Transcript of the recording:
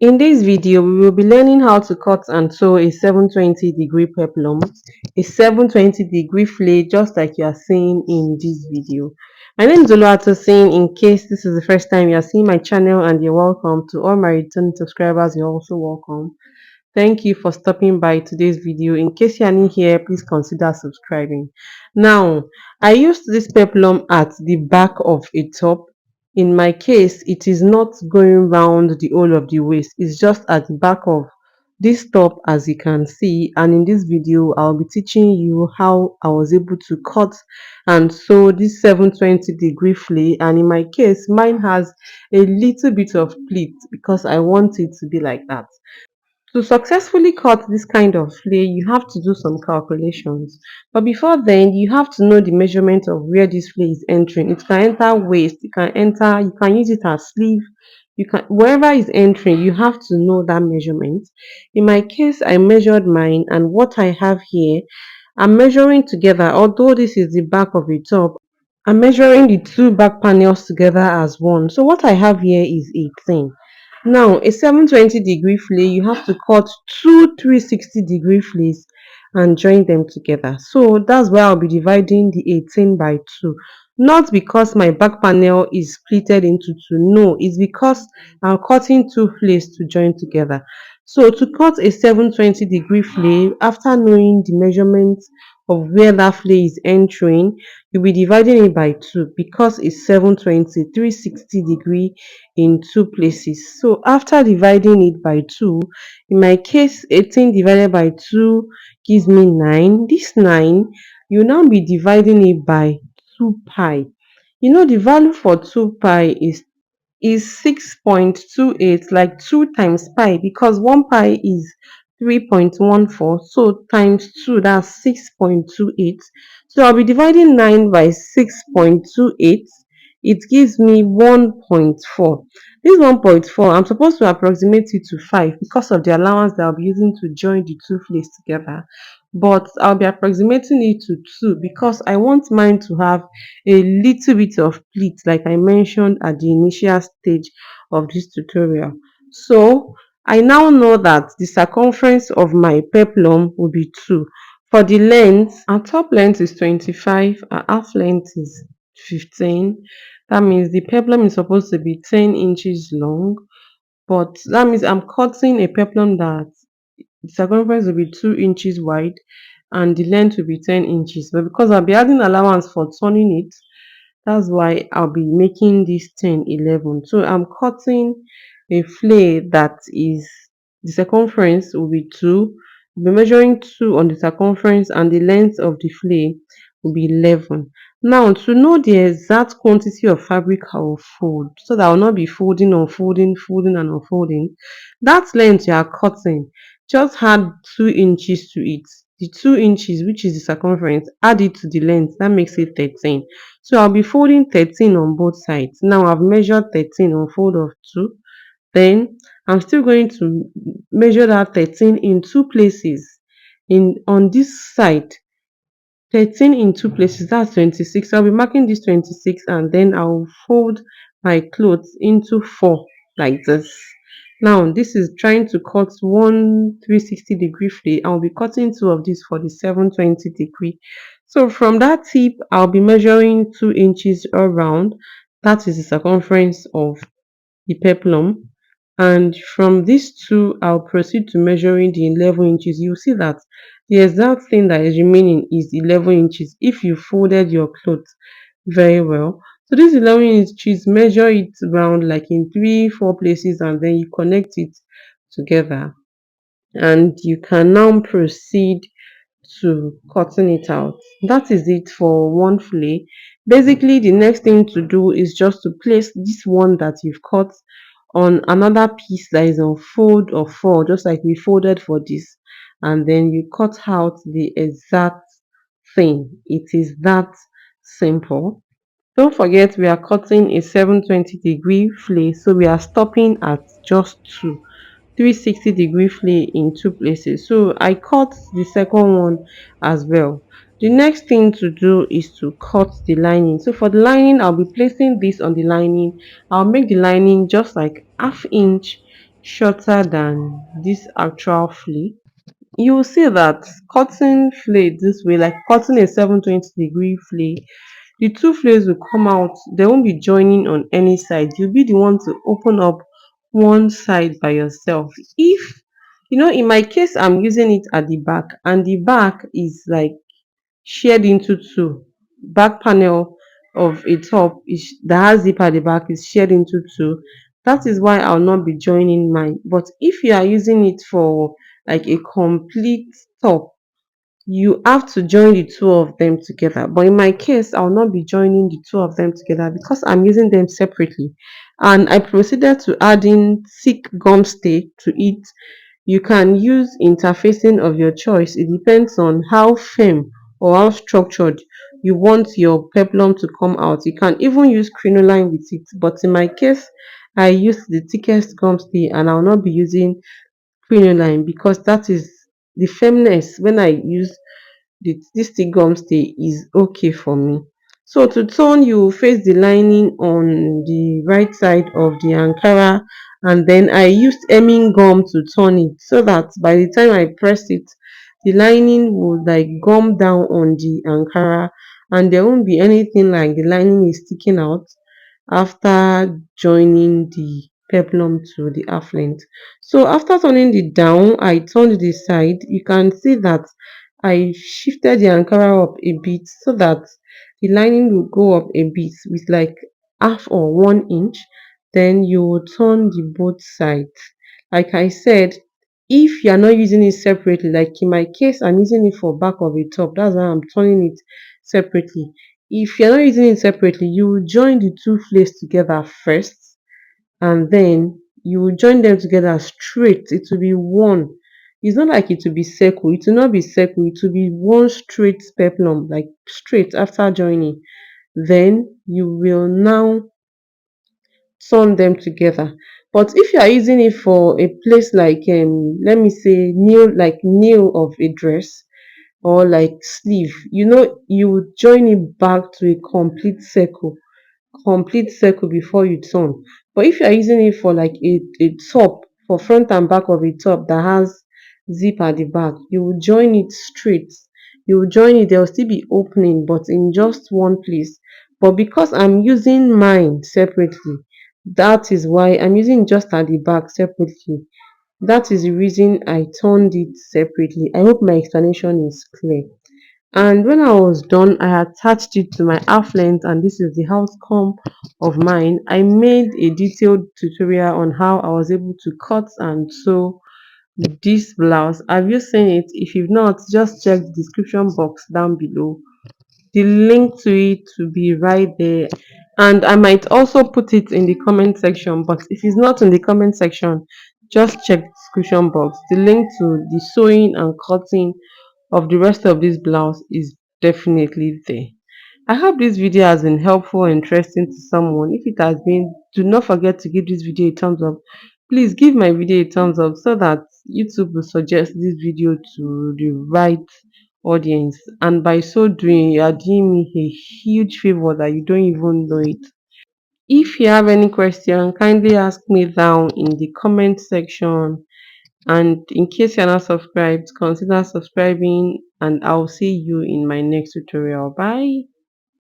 In this video, we will be learning how to cut and sew a 720-degree peplum, a 720-degree flay, just like you are seeing in this video. My name is Oluwato Singh. In case this is the first time you are seeing my channel, and you're welcome. To all my returning subscribers, you're also welcome. Thank you for stopping by today's video. In case you are new here, please consider subscribing. Now, I used this peplum at the back of a top. In my case, it is not going round the whole of the waist. It's just at the back of this top, as you can see. And in this video, I'll be teaching you how I was able to cut and sew this 720-degree flay. And in my case, mine has a little bit of pleat because I want it to be like that. To successfully cut this kind of flay, you have to do some calculations. But before then, you have to know the measurement of where this flay is entering. It can enter waist, you can use it as sleeve, wherever is entering, you have to know that measurement. In my case, I measured mine, and what I have here, I'm measuring together, although this is the back of the top, I'm measuring the two back panels together as one. So what I have here is 18. Now, a 720-degree flay, you have to cut two 360-degree flays and join them together. So that's why I'll be dividing the 18 by 2. Not because my back panel is splitted into two. No, it's because I'm cutting two flays to join together. So to cut a 720-degree flay, after knowing the measurements of where that flay is entering, you'll be dividing it by 2 because it's 720, 360-degree in two places. So after dividing it by 2, in my case, 18 divided by 2 gives me 9. This 9, you now be dividing it by 2 pi. You know the value for 2 pi is 6.28, like 2 times pi, because 1 pi is 3.14, so times 2, that's 6.28. So I'll be dividing 9 by 6.28. It gives me 1.4. This 1.4, I'm supposed to approximate it to 5 because of the allowance that I'll be using to join the two flays together, but I'll be approximating it to 2 because I want mine to have a little bit of pleat, like I mentioned at the initial stage of this tutorial. So I now know that the circumference of my peplum will be 2. For the length, our top length is 25, our half length is 15. That means the peplum is supposed to be 10 inches long, but that means I'm cutting a peplum that the circumference will be 2 inches wide and the length will be 10 inches. But because I'll be adding allowance for turning it, that's why I'll be making this 10, 11. So I'm cutting a flay that is, the circumference will be 2. I'll be measuring 2 on the circumference, and the length of the flay will be 11. Now, to know the exact quantity of fabric I will fold, so that I will not be folding, unfolding, folding, and unfolding, that length you are cutting, just add 2 inches to it. The 2 inches, which is the circumference, add it to the length, that makes it 13. So I'll be folding 13 on both sides. Now I've measured 13 on fold of 2. Then I'm still going to measure that 13 in two places. In on this side, 13 in two places, that's 26. I'll be marking this 26, and then I'll fold my clothes into 4 like this. Now this is trying to cut one 360-degree flay. I'll be cutting two of these for the 720-degree. So from that tip, I'll be measuring 2 inches around. That is the circumference of the peplum. And from these two, I'll proceed to measuring the 11 inches. You'll see that the exact thing that is remaining is 11 inches if you folded your clothes very well. So this 11 inches, measure it round like in 3 4 places, and then you connect it together, and you can now proceed to cutting it out. That is it for one fillet. Basically, the next thing to do is just to place this one that you've cut on another piece that is on fold or four, just like we folded for this, and then you cut out the exact thing. It is that simple. Don't forget, we are cutting a 720-degree flay, so we are stopping at just 2. 360-degree flay in two places. So I cut the second one as well. The next thing to do is to cut the lining. So for the lining, I'll be placing this on the lining. I'll make the lining just like half inch shorter than this actual flay, you will see that cutting flay this way, like cutting a 720-degree flay, the two flares will come out. They won't be joining on any side. You'll be the one to open up one side by yourself. If in my case, I'm using it at the back, and the back is like shared into two. Back panel of a top is that has zip at the back is shared into two. That is why I'll not be joining mine. But if you are using it for like a complete top, you have to join the two of them together. But in my case, I'll not be joining the two of them together because I'm using them separately. And I proceeded to add in thick gum stay to it. You can use interfacing of your choice. It depends on how firm or how structured you want your peplum to come out. You can even use crinoline with it. But in my case, I use the thickest gum stay, and I'll not be using crinoline because that is the firmness when I use this stick gum stay is okay for me. So to turn, you face the lining on the right side of the Ankara, and then I used hemming gum to turn it so that by the time I press it, the lining would like gum down on the Ankara, and there won't be anything like the lining is sticking out after joining the peplum to the half length. So after turning it down, I turned the side. You can see that I shifted the Ankara up a bit so that the lining will go up a bit with like half or 1 inch. Then you will turn the both sides. Like I said, if you are not using it separately, like in my case, I'm using it for back of a top. That's why I'm turning it separately. If you're not using it separately, you will join the two flares together first, and then you will join them together straight. It will be one. It's not like it will be circle. It will not be circle. It will be one straight peplum, like straight after joining. Then you will now turn them together. But if you are using it for a place like let me say nail of a dress or like sleeve, you would join it back to a complete circle before you turn. But if you are using it for like a top, for front and back of a top that has zip at the back, you will join it straight. You will join it, there will still be opening, but in just one place. But because I'm using mine separately, that is why I'm using just at the back separately. That is the reason I turned it separately. I hope my explanation is clear. And when I was done, I attached it to my half length, and this is the outcome of mine. I made a detailed tutorial on how I was able to cut and sew this blouse. Have you seen it? If you've not, just check the description box down below. The link to it will be right there. And I might also put it in the comment section, but if it's not in the comment section, just check the description box. The link to the sewing and cutting of the rest of this blouse is definitely there. I hope this video has been helpful and interesting to someone. If it has been, do not forget to give this video a thumbs up. Please give my video a thumbs up so that YouTube will suggest this video to the right audience. And by so doing, you are doing me a huge favor that you don't even know it. If you have any question, kindly ask me down in the comment section. And in case you're not subscribed, consider subscribing, and I'll see you in my next tutorial. Bye.